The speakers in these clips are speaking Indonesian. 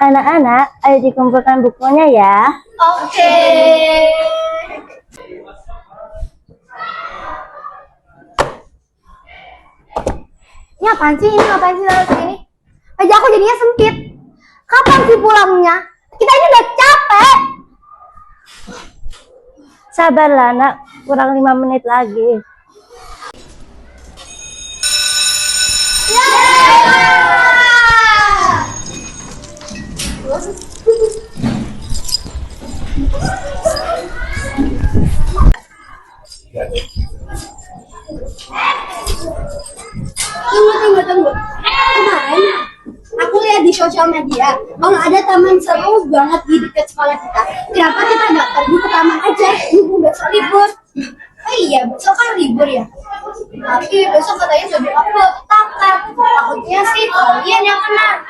Anak-anak, ayo dikumpulkan bukunya ya. Oke. Ini apaan sih? Ini ngapain sih lalu ini? Aja aku jadinya sempit. Kapan sih pulangnya? Kita ini udah capek. Sabarlah nak, kurang 5 menit lagi. Tunggu. Kemarin aku lihat di sosial media kalau ada taman seru banget di dekat sekolah kita. Kenapa kita nggak pergi ke taman aja? Besok libur. Oh iya, besok kan libur ya. Tapi besok katanya jadi aku takut. Takutnya sih kalian yang kena.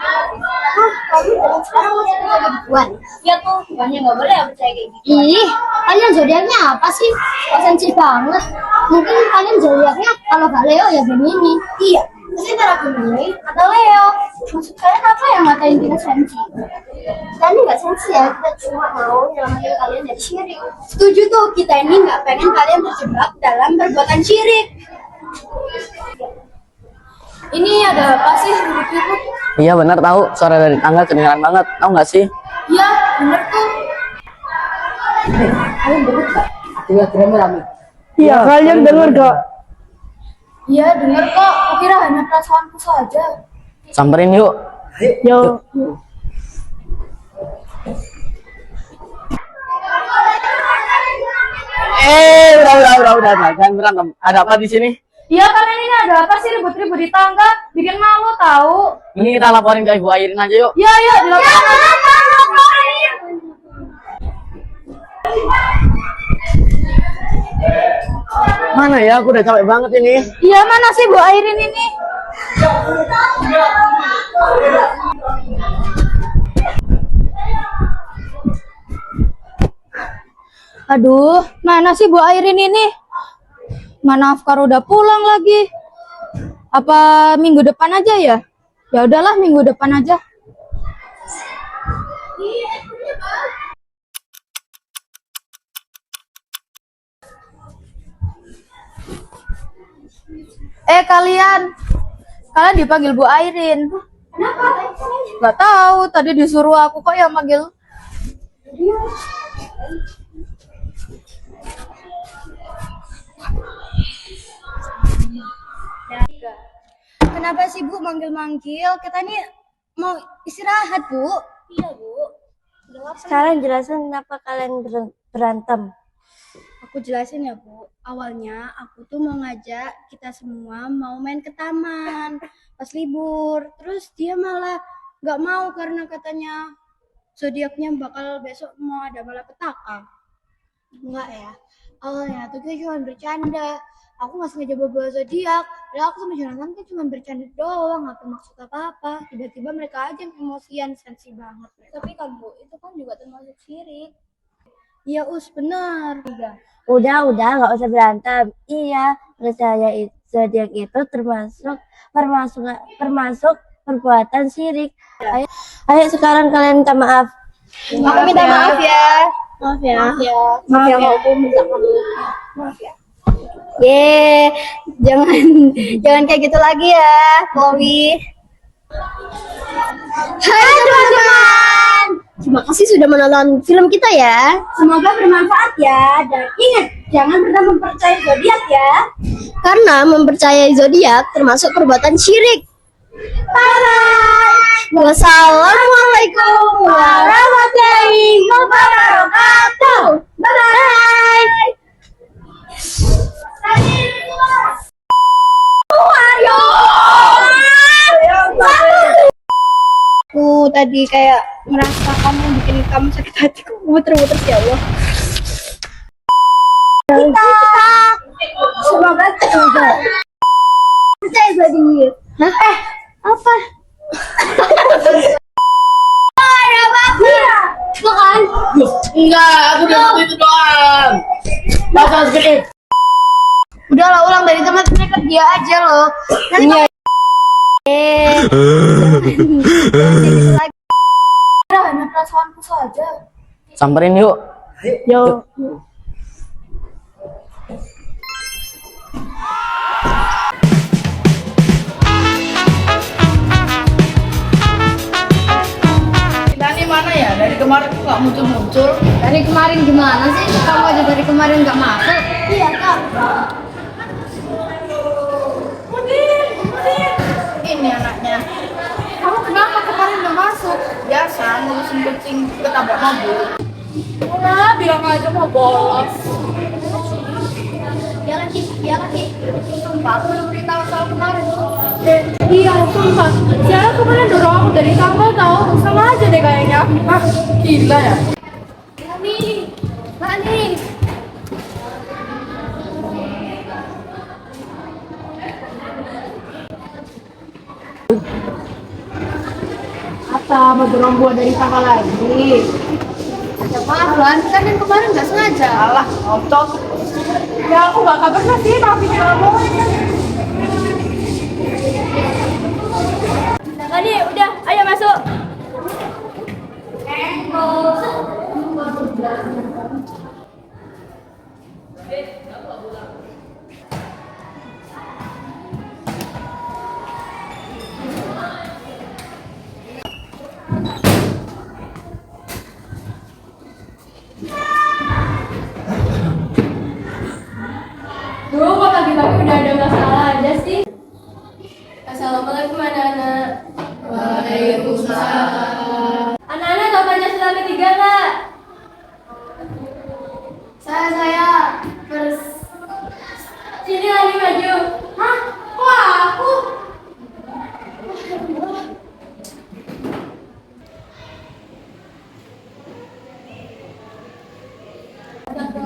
Hah, kamu dari sekarang masih percaya gituan? Ya tuh, bukannya nggak boleh ya percaya kayak gitu. Ih, kalian zodiaknya apa sih? Kok sensi banget. Mungkin kalian zodiaknya kalau nggak Leo ya Gemini. Iya, pasti antara Gemini atau Leo. Maksud kalian apa yang ngatain kita sensi? Kita ini nggak sensi ya, kita cuma mau nyelamatin kalian dari syirik. Setuju tuh, kita ini nggak pengen kalian terjebak dalam perbuatan syirik. Ini ada apa sih ribut-ribut? Iya benar, tahu suara dari tangga kedengaran banget, tahu nggak sih? Iya, bener tuh. Kalian dengar nggak? Iya rame. Iya, kalian dengar gak? Iya, denger kok. Kukira hanya perasaanku saja. Samperin yuk. Yo. Udah, jangan berantem. Ada apa di sini? Iya, kalian ini ada apa sih ribut-ribut di tangga? Bikin malu tahu. Ini kita laporin ke Ibu Airin aja yuk. Iya, dilaporin. Mana ya? Aku udah capek banget ini. Iya, mana sih Bu Airin ini? Aduh, mana sih Bu Airin ini? Mana Afkar udah pulang lagi? Apa minggu depan aja ya? Ya udahlah, minggu depan aja. Kalian dipanggil Bu Airin. Kenapa? Gak tahu, tadi disuruh aku kok yang manggil. Kenapa sih Bu manggil-manggil? Kita ini mau istirahat Bu. Iya Bu. Sekarang jelasin kenapa kalian berantem. Aku jelasin ya Bu. Awalnya aku tuh mau ngajak kita semua mau main ke taman pas libur. Terus dia malah nggak mau karena katanya zodiaknya bakal besok mau ada malapetaka. Enggak ya. Awalnya tuh kita cuma bercanda. Aku nggak sengaja bawa zodiak. Lalu aku sama Jonathan kan cuma bercanda doang, nggak bermaksud apa-apa. Tiba-tiba mereka aja yang emosian, sensi banget. Tapi kan Bu, itu kan juga termasuk syirik. Iya Us, benar. Udah, nggak usah berantem. Iya, percaya zodiak itu termasuk perbuatan syirik. Ayo sekarang kalian minta maaf. Aku minta maaf ya. Maaf ya. Maaf ya, mau aku minta maaf. Maaf ya. Jangan kayak gitu lagi ya, Chloe. Hai teman-teman. Terima kasih sudah menonton film kita ya. Semoga bermanfaat ya. Dan ingat, jangan pernah mempercayai zodiak ya. Karena mempercayai zodiak termasuk perbuatan syirik. Bye. Wassalamualaikum warahmatullahi wabarakatuh. Bye. Aku tadi kayak merasakan yang bikin kamu sakit hati, muter-muter ya Allah. Kita semoga terhibur. Percaya zodiak. Hah? Apa? Ada apa? Bukan? Enggak, aku udah itu doang. Baca sedikit. Udahlah, ulang dari tempat mereka dia aja loh. Nanti perasaanku saja. Samperin yuk. Yo. Kita ini mana ya? Dari kemarin tuh nggak muncul-muncul. Dari kemarin gimana sih? Kamu aja dari kemarin nggak masuk. Iya kak. Ini anaknya. Kamu kenapa kemarin nggak masuk? Biasa ngurusin kucing ketabrak mobil. Nah, bilang aja mau bolos. Ya lagi. Sumpah aku udah beritahu soal kemarin. Iya, sumpah. Siapa kemarin dorong aku dari tangga tahu. Sama aja deh kayaknya. Ah, gila ya. Mani. Apa mau dorong gua dari tangga lagi? Ya maaf Lan, kan yang kemarin nggak sengaja. Alah, ngotot. Ya aku gak pernah sih maafin kamu. Tadi udah, ayo masuk. Duh, kok pagi-pagi udah ada masalah aja sih? Assalamualaikum anak-anak. Waalaikumsalam. Anak-anak tahu Pancasila ketiga nggak? Saya. Terus sini lagi maju. Hah? Kok aku?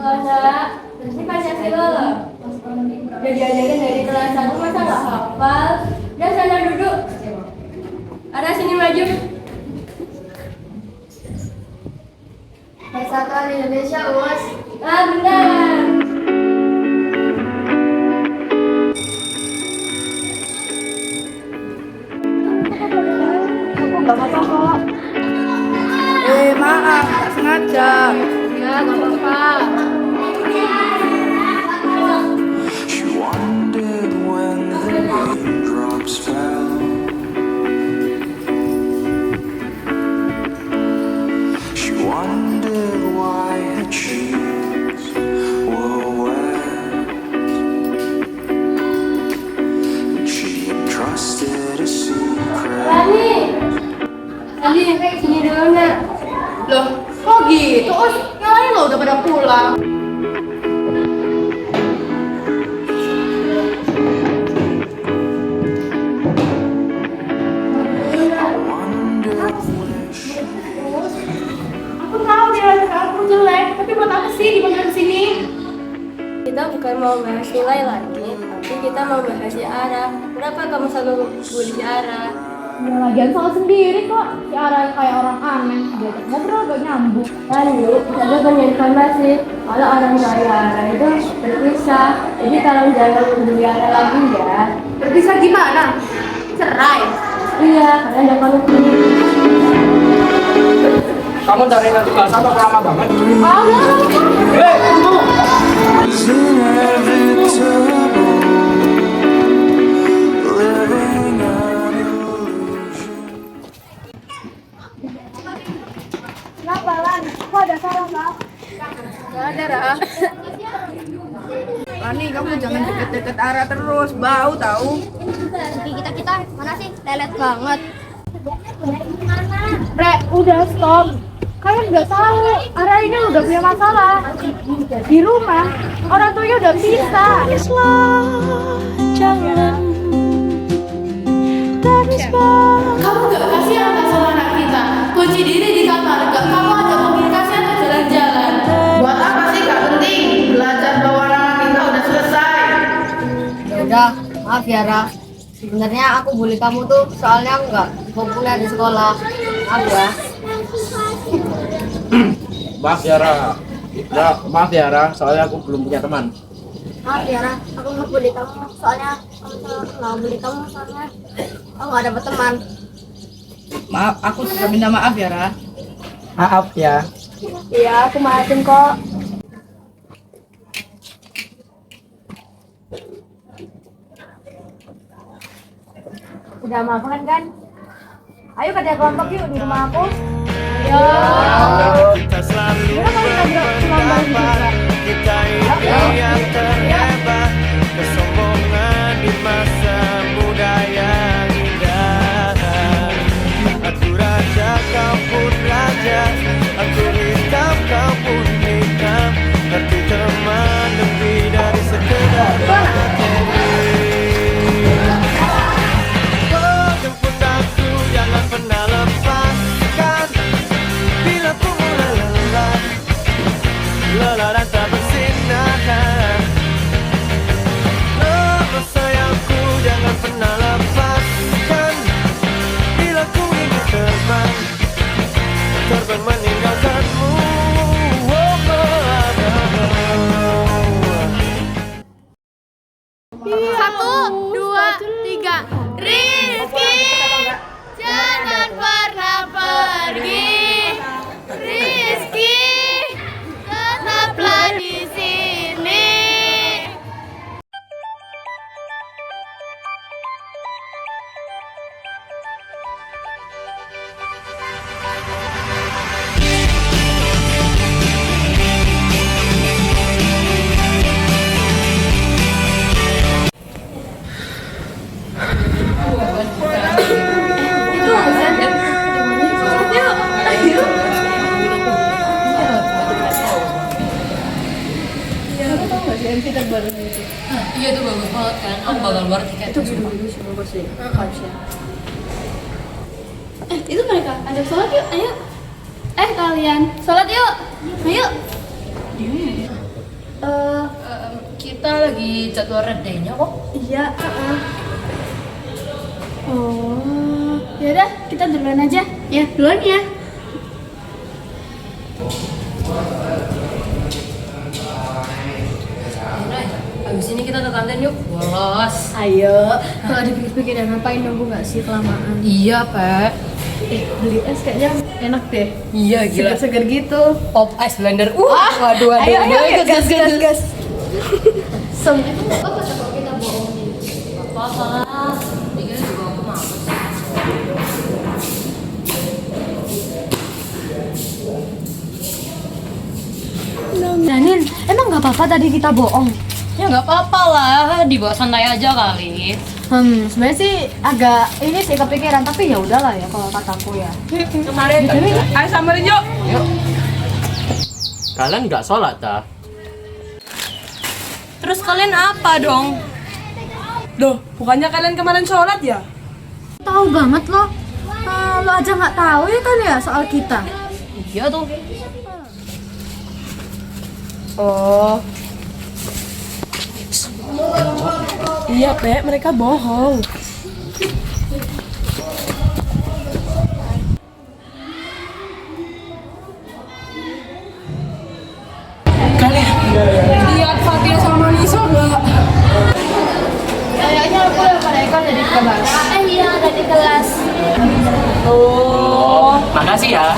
Anak, ini Pancasila loh. Udah diajarin dari kelas 1 masa nggak hafal? Udah sana duduk. Ada sini maju. Persatuan Indonesia UAS. Ah benar. Maaf, tak sengaja. Ya, nggak apa-apa. She wondered when the raindrops fell. She wondered why her cheeks were wet. And she entrusted a secret. Tadi sini dulu nak. Loh, kok gitu? Oh, yang lain loh udah pada pulang. Wondered where she Aku tahu dia aku jelek, tapi buat apa sih dipanggil sini? Kita bukan mau bahas nilai lagi, tapi kita mau bahas arah. Kenapa kamu selalu bully arah? Ya lagian salah sendiri kok. Si Ara kayak orang aneh, diajak ngobrol gak nyambung. Lalu, ada banyak informasi kalau orang kaya arah itu berpisah. Jadi tolong jangan bully arah lagi ya. Berpisah gimana? Cerai. Iya, karena ada konflik. Kamu cari nanti kelas apa lama banget? was inevitable, living an illusion. Kenapa Lan? Kok ada salah Lan? Gak ada, Ra. Lani, kamu jangan deket-deket Ara terus, bau tahu. Kita mana sih? Lelet banget. Re, udah stop. Kalian nggak tahu, Ara ini udah punya masalah. Di rumah, orang tuanya udah pisah. Kamu gak kasihan gak sama anak kita? Kunci diri di kamar, gak kamu ajak komunikasi atau jalan-jalan. Buat apa sih? Gak penting. Belajar bahwa anak kita udah selesai. Ya udah, maaf ya Ra. Sebenarnya aku bully kamu tuh soalnya aku nggak populer di sekolah. Maaf ya. Maaf ya Ra. Ya, maaf ya Ra, soalnya aku belum punya teman. Maaf ya Ra, aku nggak bully kamu. Soalnya nggak bully kamu soalnya aku nggak dapet teman. Maaf, aku sudah minta maaf ya Ra. Maaf ya. Iya, aku maafin kok. Udah makan kan? Ayo kerja kelompok yuk di rumah aku. Ayo. Kita selalu Udah kali kita cuma balik juga. kita itu yang terhebat. Kesombongan di masa muda yang indah. Aku raja, kau pun raja. Aku hitam, kau pun hitam. Arti teman lebih dari sekedar oh, jemput aku, jangan pernah lepaskan. Bila ku mulai lelah dan tak bersinar. Oh, sayangku, jangan pernah lepaskan. Bila ku ingin terbang meninggalkanmu. Satu, dua, tiga. Rizky, jangan pernah pergi. Rizky, tetaplah di sini. Iya itu bagus banget kan, aku bakal luar tiket itu bagus sih. Itu mereka ada sholat yuk, ayo. Kalian sholat yuk, ayo. Kita lagi jadwal red day-nya kok. Iya. Oh, yaudah kita duluan aja. Ya, duluan ya. Abis ini kita ke kantin yuk, bolos. Ayo. Kalau dipikir-pikir ngapain nunggu nggak sih kelamaan? Iya, Pak. Beli es kayaknya enak deh. Iya, gila. Seger-seger gitu. Pop ice blender. Waduh, Ayo, gas. Sem itu nggak apa-apa kalau kita bohongin. Apa-apa. Dikira juga aku mau. Danin, emang nggak apa-apa tadi kita bohong? Ya nggak apa-apa lah, dibawa santai aja kali. Sebenarnya sih agak ini sih kepikiran, tapi ya udahlah ya kalau kataku ya. Kemarin, ayo samperin yuk. Kalian nggak sholat dah? Terus kalian apa dong? Loh, bukannya kalian kemarin sholat ya? Tahu banget loh. Lo aja nggak tahu ya kan ya soal kita. Iya tuh. Oh. Iya, Pe, mereka bohong. Kalian lihat Fatia sama Nisa nggak? Kayaknya aku yang mereka ada di kelas. Iya ada di kelas. Oh, makasih ya.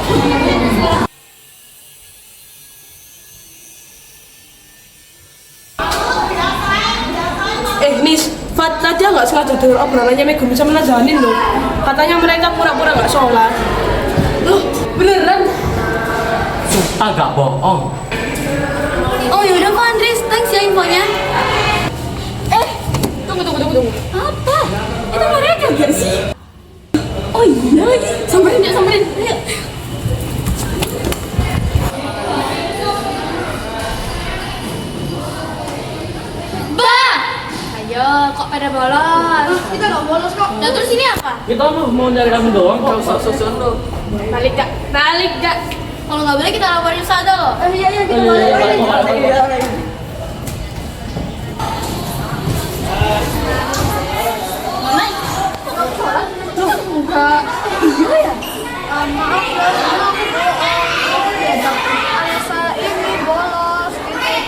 Nis, tadi nggak sengaja denger obrolannya Megumi sama Nazanin loh. Katanya mereka pura-pura nggak sholat. Loh, beneran? Sumpah nggak bohong. Oh yaudah kok Andres, thanks ya infonya. Tunggu. Apa? Itu mereka gak sih? Oh iya lagi. Samperin. Ayo. Ayo, kok pada bolos? Kita gak bolos kok. Nah terus ini apa? Kita mau nyari kamu doang kok. Balik gak? Kalau nggak boleh kita laporin Sada loh. Iya kita boleh. Enggak. Iya ya. Maaf ya, karena aku bohong. Diajak Alesa ini bolos.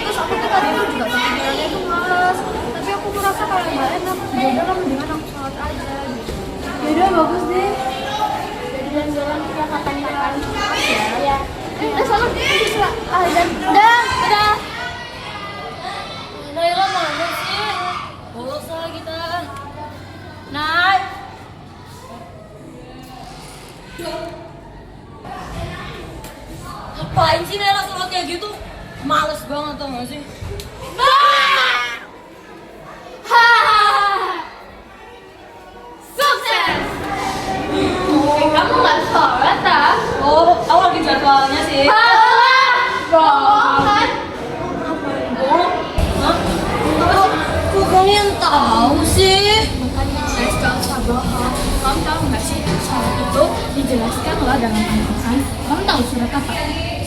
Terus aku tuh tadi tuh juga pikirannya itu malas. Tapi aku merasa kayak nggak enak. Ya udah lah, mendingan aku sholat aja. Gitu. Ya udah bagus deh. Jadi jalan-jalan kita kapan-kapan. Ya. tau gak sih? Sukses! Kamu nggak sholat, ah? Oh, aku lagi jadwalnya sih. Bohongan. Kok kalian tahu sih? Makanya guys, gak usah bohong. Kamu tahu nggak sih, sholat itu dijelaskan loh dalam Al-Quran. Kamu tahu surat apa?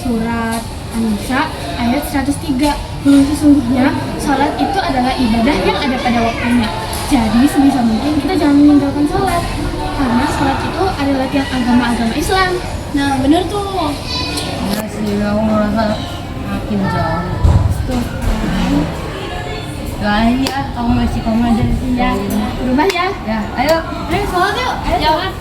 Surat An-Nisa ayat 103. Sesungguhnya sholat itu adalah ibadah yang ada pada waktunya. Jadi sebisa mungkin kita jangan meninggalkan sholat. Karena sholat itu adalah tiang agama-agama Islam. Nah, bener tuh. Ya sih, aku ngerasa makin jauh. Tuh. Gak ya, aku masih koma aja di sini. Ya, berubah ya. Ya, ayo. Ayo sholat yuk. Ayo sholat.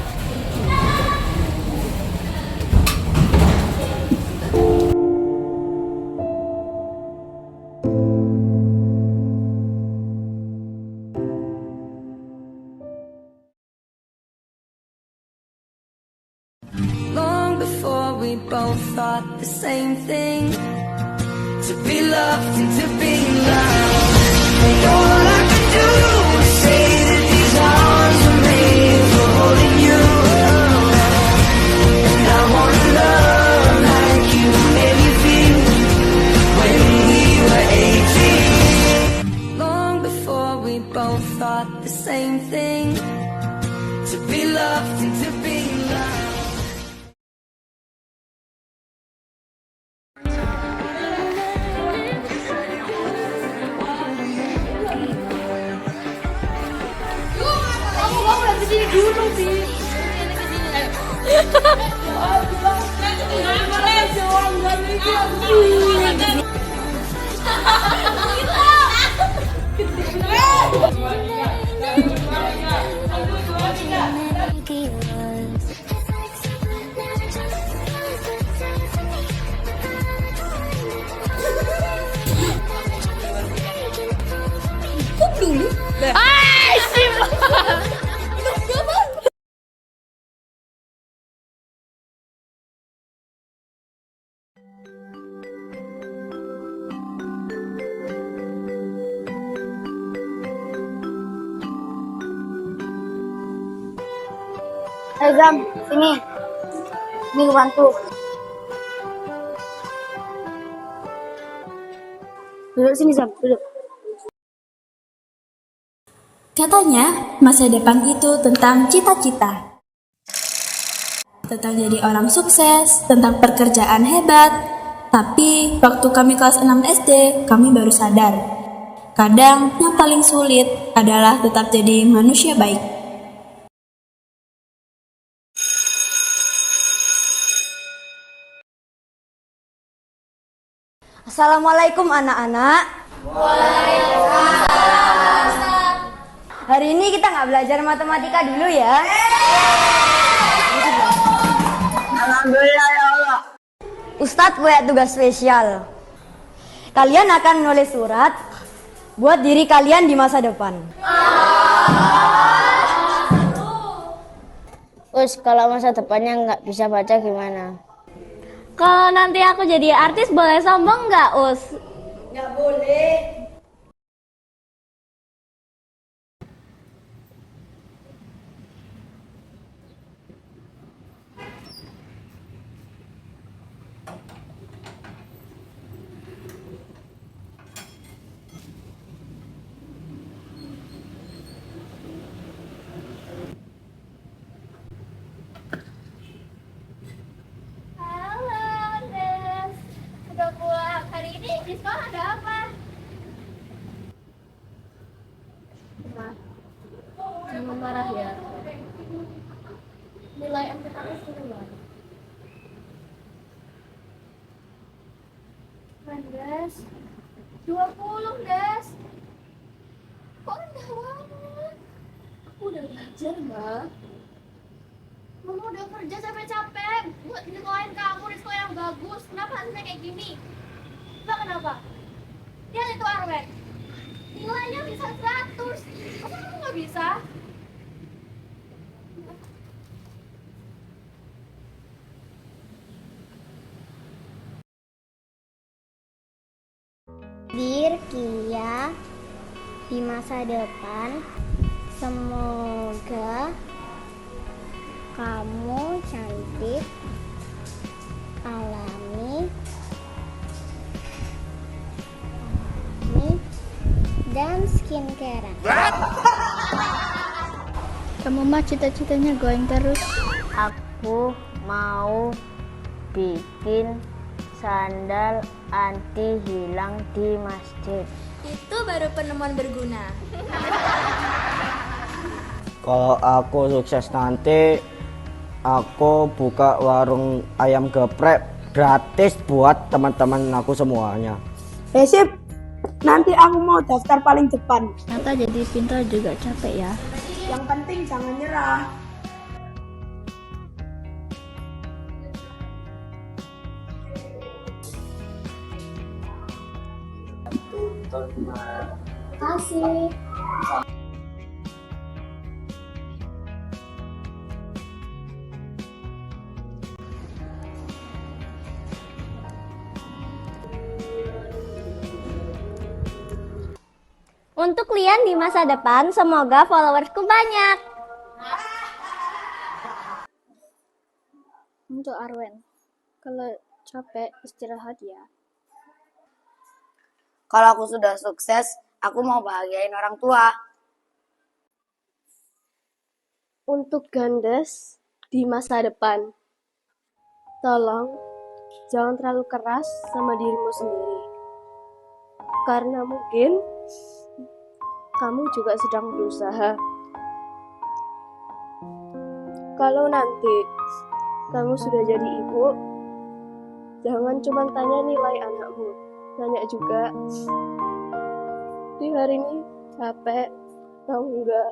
Long before we both thought the same thing. To be loved and to be loved. And all I could do was say that these arms were made for holding you. And I wanna love like you made me feel when we were 18. Long before we both thought the same thing. To be loved and to be loved. Kamu udah kesini dulu sih. Ayo Zam, sini. Ini gue bantu. Duduk sini Zam, duduk. Katanya, masa depan itu tentang cita-cita. Tentang jadi orang sukses, tentang pekerjaan hebat. Tapi, waktu kami kelas 6 SD, kami baru sadar. Kadang, yang paling sulit adalah tetap jadi manusia baik. Assalamualaikum anak-anak. Hari ini kita nggak belajar matematika dulu ya. Alhamdulillah ya Allah. Ustadz punya tugas spesial. Kalian akan menulis surat buat diri kalian di masa depan. Us, kalau masa depannya nggak bisa baca gimana? Kalau nanti aku jadi artis boleh sombong nggak, Us? Nggak boleh. Halo, Des. Udah pulang. Hari ini di sekolah ada apa? Jangan marah ya. Nilai MTKS keluar. Des, 20, Des. Kok rendah banget? Aku udah belajar, Mbak. Mama udah kerja capek-capek buat nyekolahin kamu di sekolah yang bagus. Kenapa hasilnya kayak gini? Mbak, kenapa? Dia itu Arwen. Nilainya bisa 100. Masa kamu nggak bisa? Dear Kia, di masa depan semoga kamu cantik, alami, dan skincarean. Kamu mah cita-citanya going terus. Aku mau bikin sandal anti hilang di masjid. Itu baru penemuan berguna. Kalau aku sukses nanti, aku buka warung ayam geprek gratis buat teman-teman aku semuanya. Sip, nanti aku mau daftar paling depan. Ternyata jadi pintar juga capek ya. Yang penting jangan nyerah. Kasih. Untuk kalian di masa depan, semoga followersku banyak. Untuk Arwen, kalau capek istirahat ya. Kalau aku sudah sukses, aku mau bahagiain orang tua. Untuk Gandes di masa depan, tolong jangan terlalu keras sama dirimu sendiri. Karena mungkin kamu juga sedang berusaha. Kalau nanti kamu sudah jadi ibu, jangan cuma tanya nilai anakmu, tanya juga, di hari ini capek atau enggak.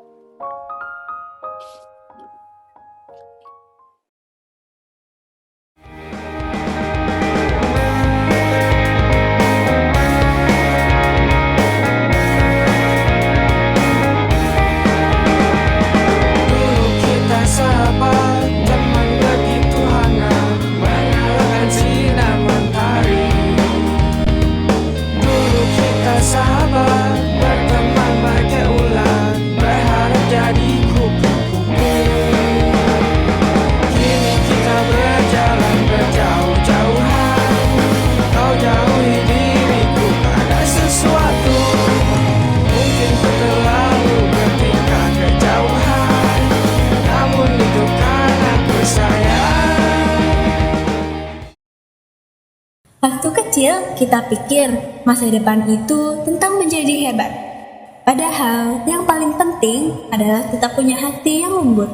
Waktu kecil, kita pikir masa depan itu tentang menjadi hebat. Padahal, yang paling penting adalah tetap punya hati yang lembut.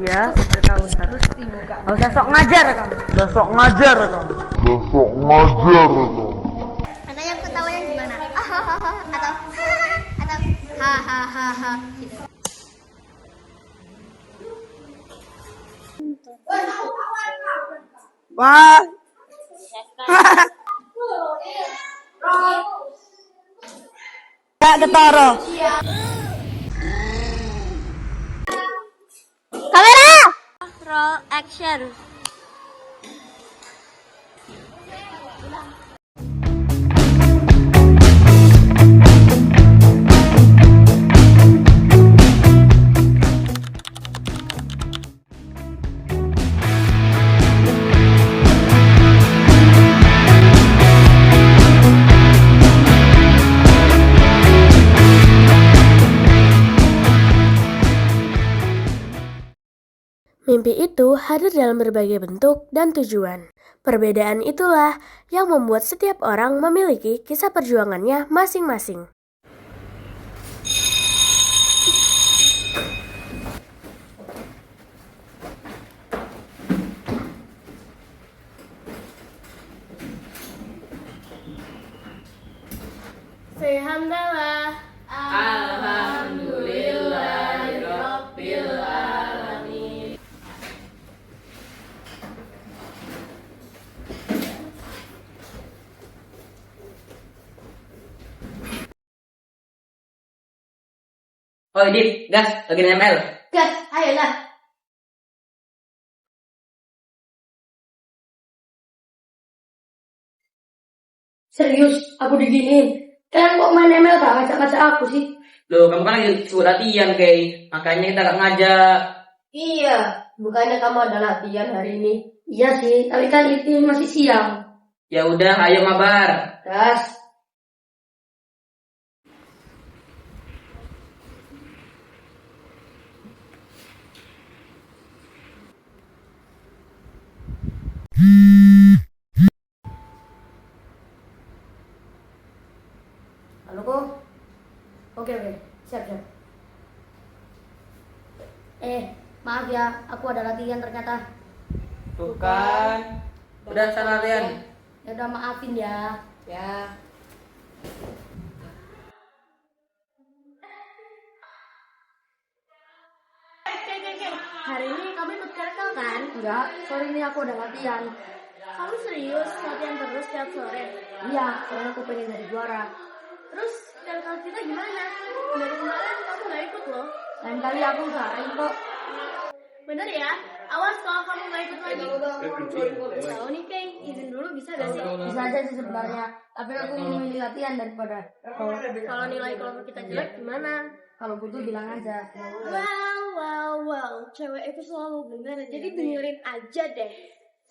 Ya, bertahun terus nggak usah sok ngajar kamu. Udah sok ngajar kamu. Mana yang ketawanya gimana? Atau hahaha. Wah. Gak ketara. Kamera. Roll action. Mimpi itu hadir dalam berbagai bentuk dan tujuan. Perbedaan itulah yang membuat setiap orang memiliki kisah perjuangannya masing-masing. Alhamdulillah. Alhamdulillahirabbil alamin. Oh, Dit, gas, lagi nempel. Gas, ayolah. Serius, aku diginiin. Kalian kok main ML gak ngajak-ngajak aku sih? Loh, kamu kan lagi suruh latihan, Kay. Makanya kita gak ngajak. Iya, bukannya kamu ada latihan hari ini? Iya sih, tapi kan itu masih siang. Ya udah, ayo mabar. Gas. Halo kok? Oke, siap. Maaf ya, aku ada latihan ternyata. Tuh kan. Udah, sana latihan. Ya udah maafin ya. Ya. Hari ini kamu ikut kerkel kan? Enggak, sore ini aku ada latihan. Kamu serius latihan terus tiap sore? Iya, soalnya aku pengen jadi juara. Terus kerkel kita gimana? Dari kemarin kamu gak ikut loh. Lain kali aku usahain kok. Bener ya? Awas kalau kamu gak ikut lagi. Tahu nih Kay, izin dulu bisa gak sih? Bisa aja sih sebenarnya. Tapi aku memilih latihan daripada kalau nilai kelompok kita jelek gimana? Kalau butuh bilang aja. Wow, cewek itu selalu bener, jadi dengerin aja deh.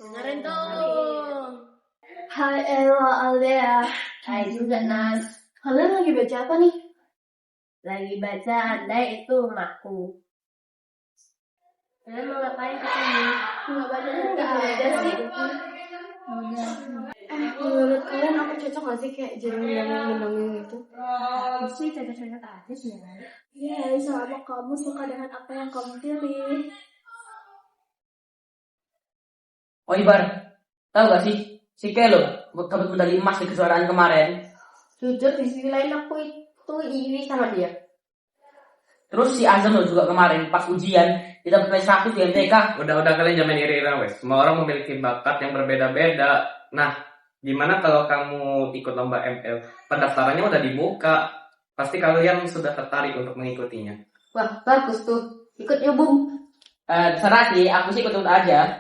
Dengerin dong. Hai Ella, Aldea. Hai juga Nas. Kalian lagi baca apa nih? Lagi baca Andai Itu Makku. Kalian mau ngapain kesini? Mau baca juga aja sih. Menurut kalian aku cocok gak sih kayak jadi menangin itu? Sih cocok-cocok aja sih. Iya, selama kamu suka dengan apa yang kamu pilih. Oh, Ibar. Tahu gak sih? Si Kay loh, dapat medali emas di kejuaraan kemarin. Jujur di sisi lain aku itu iri sama dia. Terus si Azam loh juga kemarin pas ujian dia dapat nilai 100 di MTK. Udah kalian jangan iri-irian wes. Semua orang memiliki bakat yang berbeda-beda. Nah, gimana kalau kamu ikut lomba ML? Pendaftarannya udah dibuka. Pasti kalian sudah tertarik untuk mengikutinya. Wah, bagus tuh. Ikut yuk, Bung. Terserah sih, aku sih ikut aja.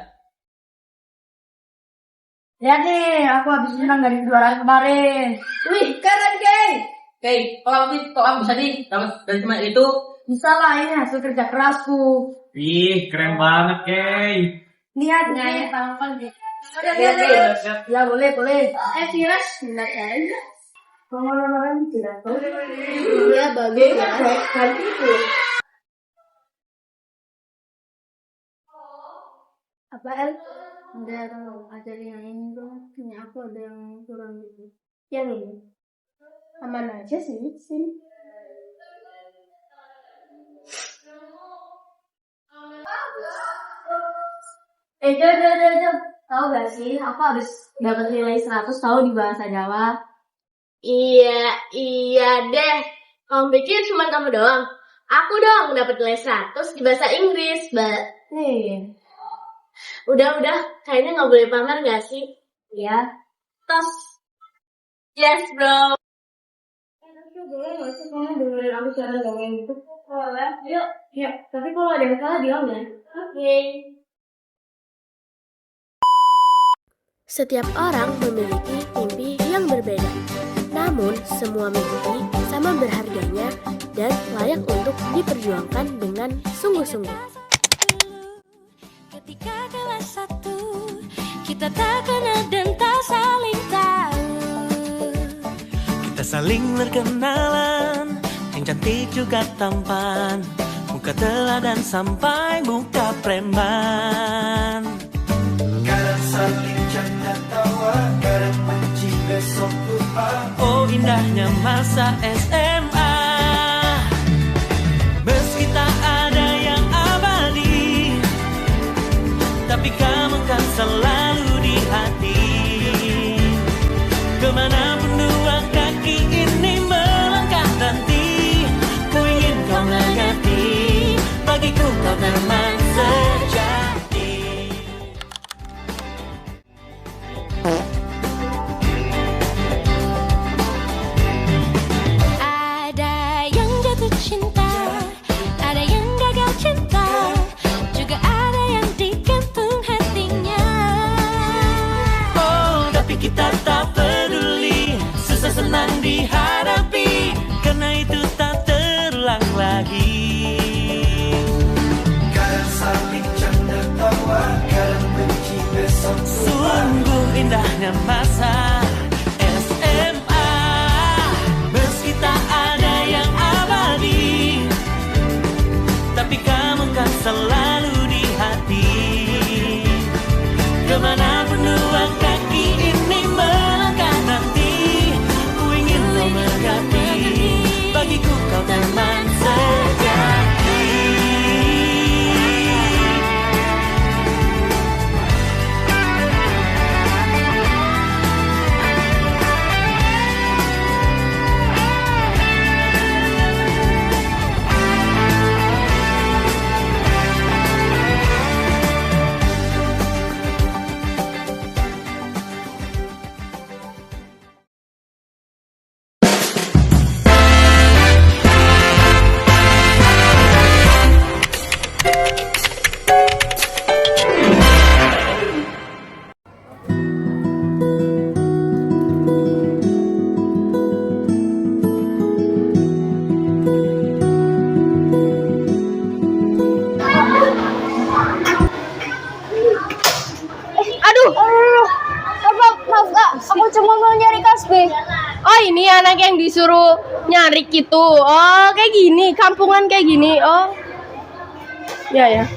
Lihat nih, aku habis menang dari kejuaraan kemarin. Wih, keren Kay. Kay, kok kamu bisa nih dapat dari teman itu? Bisa lah, ini hasil kerja kerasku. Wih, keren banget, Kay. Lihat nih, tampang gitu. Lihat. Ya boleh. Firas, minat aja. Orang-orang tidak tahu. Iya, bagus ya. Ganti tuh. Apa El? Udah ajarin yang ini dong. Punya aku ada yang kurang gitu. Yang ini. Aman aja sih, sini. Jom. Tahu gak sih, aku habis dapat nilai 100 tahu di bahasa Jawa. Iya deh. Kamu pikir cuma kamu doang? Aku dong dapat nilai 100 di bahasa Inggris, Mbak. Udah, kayaknya nggak boleh pamer nggak sih? Iya. Tos. Yes, bro. Boleh nggak sih kamu dengerin aku cara dongeng itu? Boleh. Yuk. Ya, tapi kalau ada yang salah bilang ya. Oke. Setiap orang memiliki mimpi yang berbeda. Namun, semua mimpi sama berharganya dan layak untuk diperjuangkan dengan sungguh-sungguh. Ketika kelas 1 kita tak kenal dan tak saling tahu. Kita saling berkenalan, yang cantik juga tampan, muka teladan sampai muka preman. masa SMA. Meski tak ada yang abadi, tapi kamu kan selalu di hati. Kemanapun dua kaki ini melangkah nanti, ku ingin kau mengerti, bagiku kau teman sejati. Ada yang jatuh cinta, ada yang gagal cinta, juga ada yang digantung hatinya. Oh, tapi kita tak peduli, susah senang dihadapi, karena itu tak terulang lagi. Kadang saling canda tawa, kadang benci besok. Sungguh indahnya masa SMA. Meski tak ada yang abadi, tapi kamu kan selalu di hati. Kemanapun dua kaki ini melangkah nanti, ku ingin kau mengerti, bagiku kau teman sejati. Maaf kak, aku cuma mau nyari Kasbi. Oh ini anak yang disuruh nyari gitu. Oh kayak gini, kampungan kayak gini. Oh ya.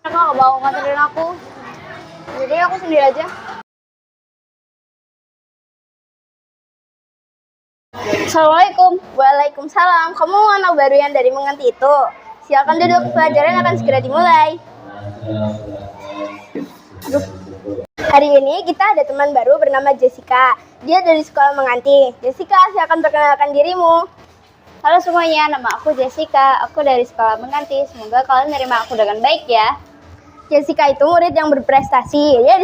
Kakak nggak mau nganterin aku, jadi aku sendiri aja. Assalamualaikum. Waalaikumsalam. Kamu anak baru yang dari Menganti itu? Silakan duduk, pelajaran akan segera dimulai. Hari ini kita ada teman baru bernama Jessica. Dia dari sekolah Menganti. Jessica, silakan perkenalkan dirimu. Halo semuanya, nama aku Jessica. Aku dari sekolah Menganti. Semoga kalian menerima aku dengan baik ya. Jessica itu murid yang berprestasi. Dia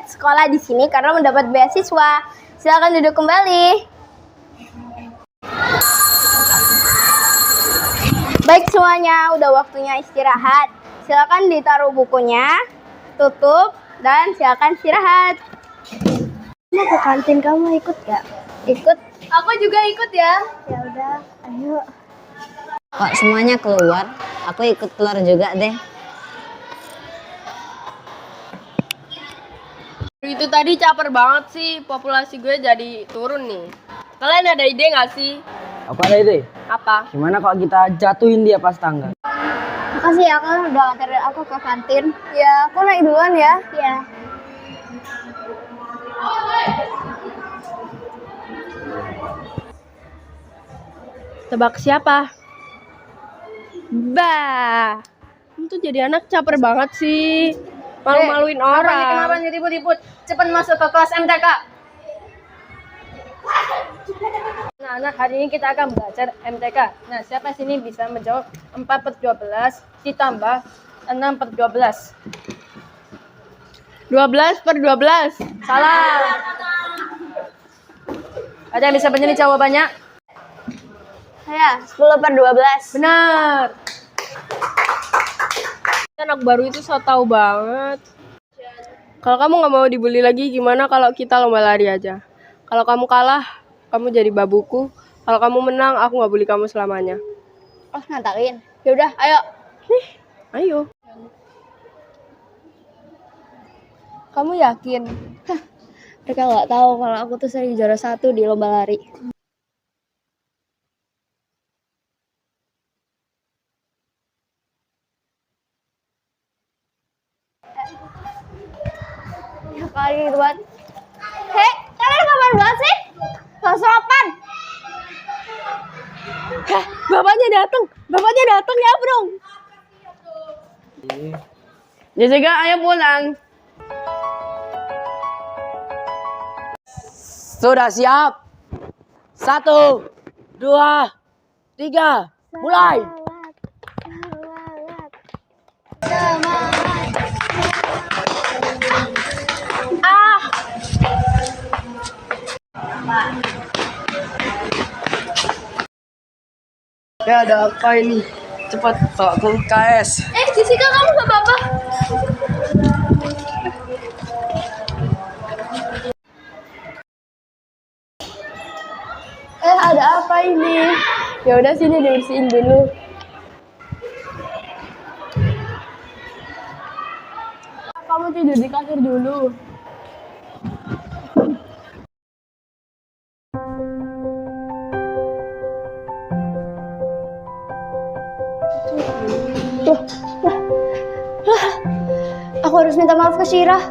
sekolah di sini karena mendapat beasiswa. Silakan duduk kembali. Baik semuanya, udah waktunya istirahat. Silakan ditaruh bukunya, tutup, dan silakan istirahat. Mau ke kantin, kamu ikut gak? Ikut? Aku juga ikut ya. Ya udah, ayo. Kok semuanya keluar? Aku ikut keluar juga deh. Itu tadi caper banget sih, populasi gue jadi turun nih. Kalian ada ide nggak sih? Apa ada ide? Apa? Gimana kalau kita jatuhin dia pas tangga? Makasih ya, kalian udah nganterin aku ke kantin. Ya, aku naik duluan ya. Ya. Tebak siapa? Bah, itu jadi anak caper banget sih. Malu-maluin orang. Kenapa nih ribut-ribut? Cepat masuk ke kelas MTK. Nah, anak hari ini kita akan belajar MTK. Nah, siapa sini bisa menjawab 4/12 ditambah 6/12? 12/12. Salah. Ada yang bisa menjadi jawabannya? Saya 10/12. Benar. Anak baru itu so tau banget. Kalau kamu nggak mau dibully lagi, gimana kalau kita lomba lari aja? Kalau kamu kalah, kamu jadi babuku. Kalau kamu menang, aku nggak bully kamu selamanya. Oh, ngantarin. Yaudah, ayo. Ayo. Kamu yakin? Mereka nggak tahu kalau aku tuh sering juara 1 di lomba lari. Ya kali buat. Hei, sopan banget sih? Gak sopan. Bapaknya datang ya, Bro. Jessica, ayo pulang. Sudah siap? 1, 2, 3, mulai. Ya ada apa ini? Cepat bawa ke UKS. Jessica, kamu gak apa-apa? Ada apa ini? Ya udah sini dibersihin dulu. Kamu tidur di kasur dulu. Aku harus minta maaf ke Syirah.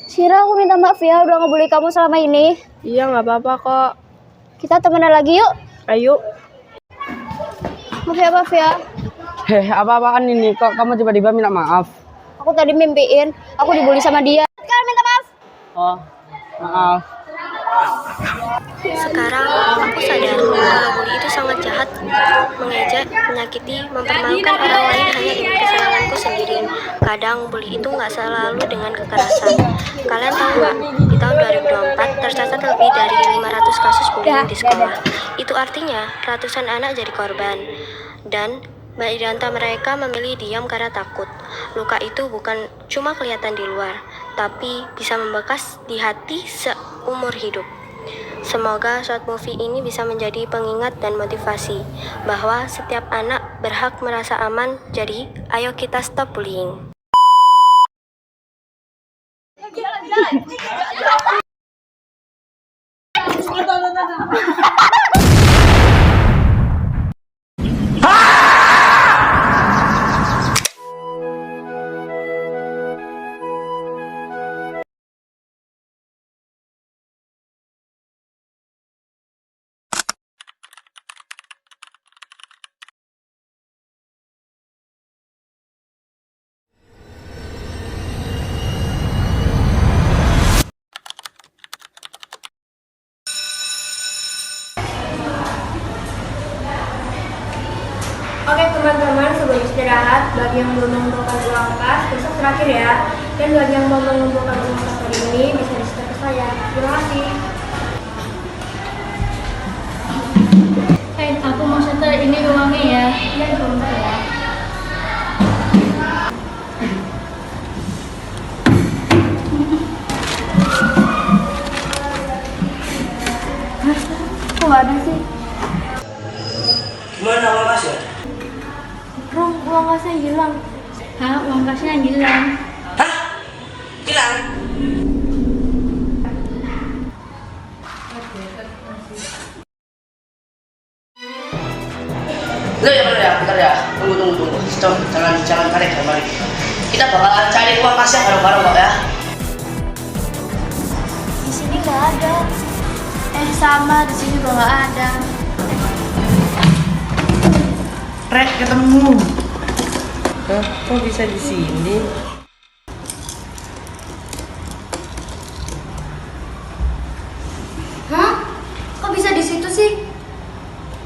Syirah, aku minta maaf ya udah ngebully kamu selama ini. Iya, nggak apa-apa kok. Kita temenan lagi yuk. Ayo. Maaf ya. Apa-apaan ini? Kok kamu tiba-tiba minta maaf? Aku tadi mimpiin aku dibully sama dia. Sekarang minta maaf. Oh, maaf. Sekarang aku sadar kalau bully itu sangat jahat, mengejek, menyakiti, mempermalukan orang lain hanya demi kesenanganku sendiri. Kadang bully itu nggak selalu dengan kekerasan. Kalian tahu nggak, di tahun 2024 tercatat lebih dari 500 kasus bullying di sekolah. Itu artinya ratusan anak jadi korban. Dan banyak di antara mereka memilih diam karena takut. Luka itu bukan cuma kelihatan di luar, tapi bisa membekas di hati seumur hidup. Semoga short movie ini bisa menjadi pengingat dan motivasi bahwa setiap anak berhak merasa aman. Jadi, ayo kita stop bullying. Oke teman-teman, sebelum istirahat, bagi yang belum mengumpulkan uang kas, besok terakhir ya. Dan bagi yang mau mengumpulkan uang kas hari ini, bisa di-share ke saya. Terima kasih. Aku mau setel ini uangnya ya. Iya, sebentar ya. Kok nggak ada sih? Gimana uang kasnya? Uang kasnya hilang. Hah? Uang kasnya hilang. Hah? Hilang? Loh ya, bentar ya. Tunggu. Stop, jangan tarik. Kita bakalan cari uang kasnya bareng-bareng kok ya. Di sini nggak ada. Sama di sini juga nggak ada. Rek, ketemu. Kok bisa di sini? Hah? Kok bisa di situ sih?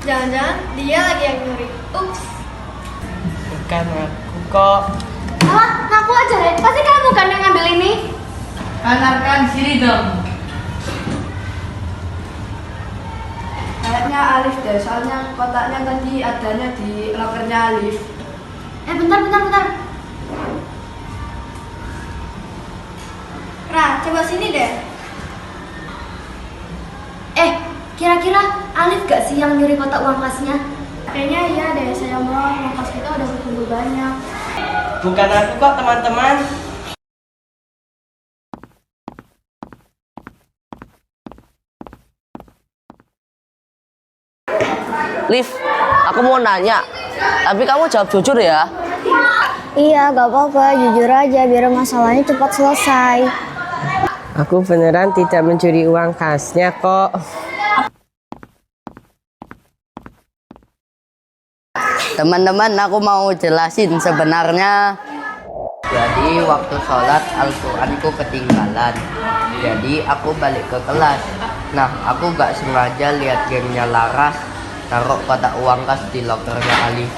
Jangan-jangan dia lagi yang nyuri. Ups. Bukan aku kok. Alah, ngaku aja deh. Pasti kamu kan yang ngambil ini. Antarkan sini dong. Kayaknya Alif deh, soalnya kotaknya tadi adanya di lokernya Alif. Bentar. Ra, coba sini deh. Kira-kira Alif gak sih yang nyuri kotak uang kasnya? Kayaknya iya deh, saya mau uang kas kita udah berkumpul banyak. Bukan aku kok, teman-teman. Liv, aku mau nanya, tapi kamu jawab jujur ya. Iya, gak apa-apa, jujur aja biar masalahnya cepat selesai. Aku beneran tidak mencuri uang kasnya kok. Teman-teman, aku mau jelasin sebenarnya. Jadi waktu sholat Al-Quranku ketinggalan. Jadi aku balik ke kelas. Nah, aku gak sengaja lihat gengnya Laras taruh kotak uang kas di lokernya Ali.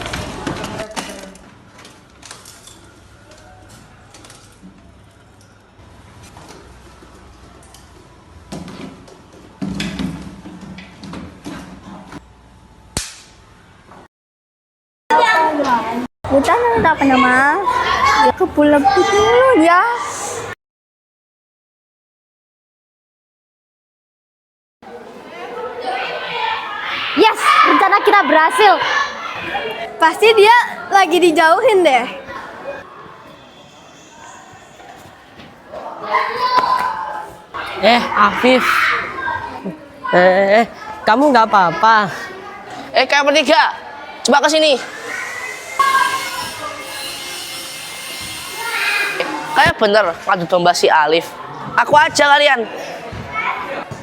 Bukan tak nama. Kepulang dulu ya. Yes, rencana kita berhasil. Pasti dia lagi dijauhin deh. Afif. Kamu nggak apa-apa. Kalian bertiga, coba ke sini. Kayak bener ngadu domba si Alif. Aku aja kalian.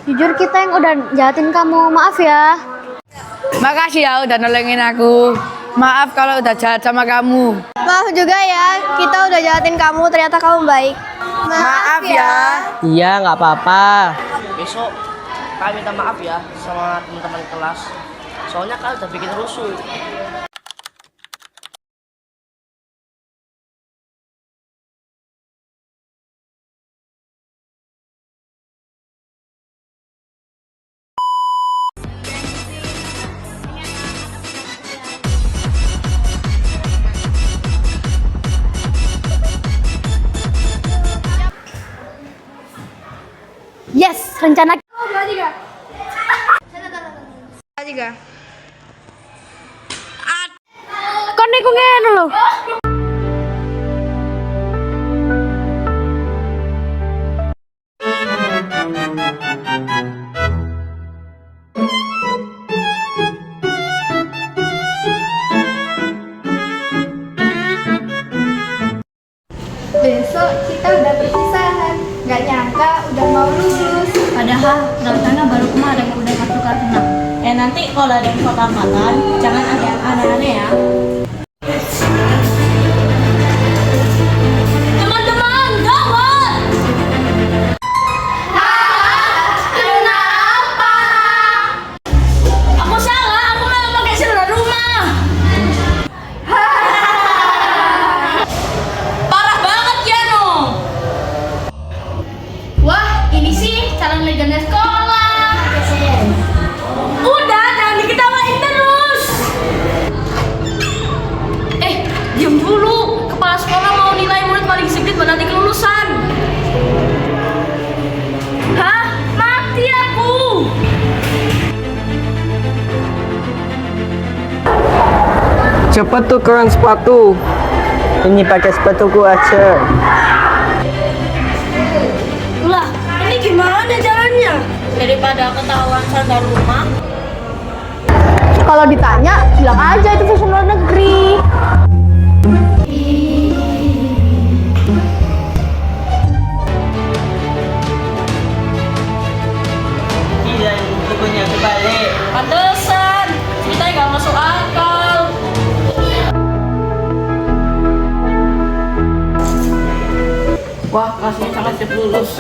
Jujur kita yang udah jahatin kamu, maaf ya. Makasih ya udah nolongin aku. Maaf kalau udah jahat sama kamu. Maaf juga ya, kita udah jahatin kamu, ternyata kamu baik. Maaf ya. Iya, nggak apa-apa. Besok kalian minta maaf ya sama teman-teman kelas. Soalnya kalian udah bikin rusuh. Yes, rencana Kon iku ngene lho. Besok kita udah perpisahan. Gak nyangka udah mau lulus. Padahal daftarnya baru kemarin udah kartu karena. Nanti kalau ada yang foto-fotoan, jangan ada yang aneh-aneh ya. Teman-teman, gawat! Kenapa? Aku salah, aku malah pakai seluruh rumah. Parah banget ya, no. Wah, ini sih calon legenda sekolah. Udah, jangan diketawain terus. Diam dulu. Kepala sekolah mau nilai murid paling sedikit nanti kelulusan. Hah? Mati aku. Cepat tukeran sepatu. Ini pakai sepatuku aja. Lah, ini gimana jalannya? Daripada ketahuan sarga rumah. Kalau ditanya, bilang aja itu fashion luar negeri. Tidak, bukunya kebalik. Pantesan, kita nggak masuk akal. Wah, kelasnya sangat siap lulus.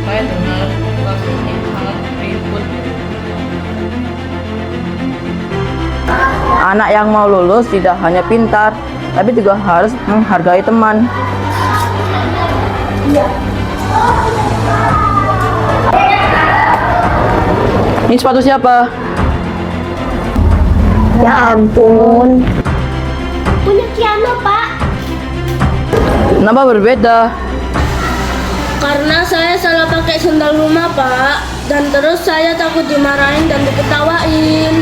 Saya dengar kelas ini sangat ribut. Anak yang mau lulus tidak hanya pintar, tapi juga harus menghargai teman. Ini sepatu siapa? Ya ampun. Punya Kiana, Pak. Kenapa berbeda? Karena saya salah pakai sendal rumah, Pak. Dan terus saya takut dimarahin dan diketawain.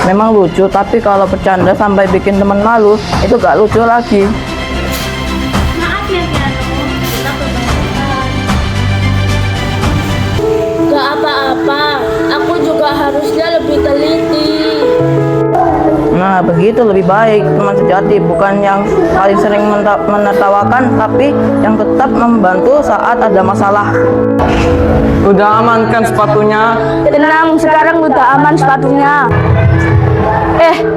Memang lucu, tapi kalau bercanda sampai bikin teman malu, itu gak lucu lagi. Maaf ya, Kiana. Kita kebanyakan. Gak apa-apa, aku juga harusnya lebih Nah, begitu lebih baik. Teman sejati bukan yang paling sering menertawakan, tapi yang tetap membantu saat ada masalah. Udah amankan sepatunya? Tenang, sekarang udah aman sepatunya.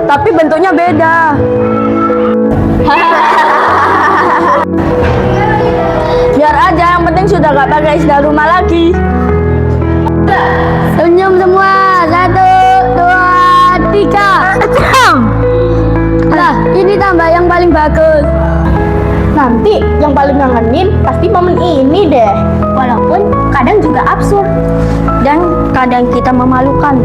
Tapi bentuknya beda. Biar aja, yang penting sudah gak pakai istilah rumah lagi. Senyum semua. 1, 2, 3. Nah, ini tambah yang paling bagus. Nanti yang paling ngangenin pasti momen ini deh. Walaupun kadang juga absurd dan kadang kita memalukan.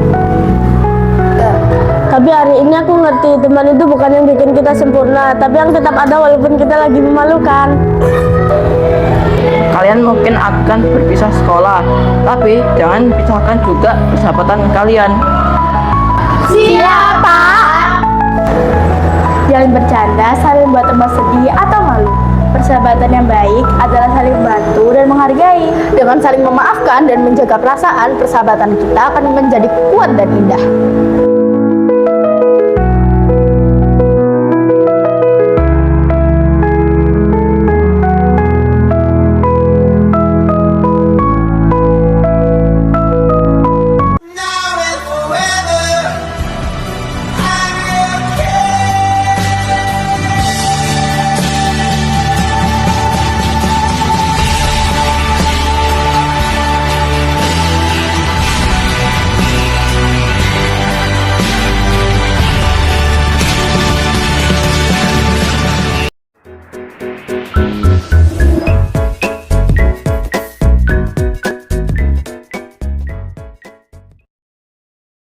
Tapi hari ini aku ngerti teman itu bukan yang bikin kita sempurna, tapi yang tetap ada walaupun kita lagi memalukan. Kalian mungkin akan berpisah sekolah, tapi jangan pisahkan juga persahabatan kalian. Siapa? Jangan bercanda saling buat tambah sedih atau malu. Persahabatan yang baik adalah saling bantu dan menghargai. Dengan saling memaafkan dan menjaga perasaan, persahabatan kita akan menjadi kuat dan indah.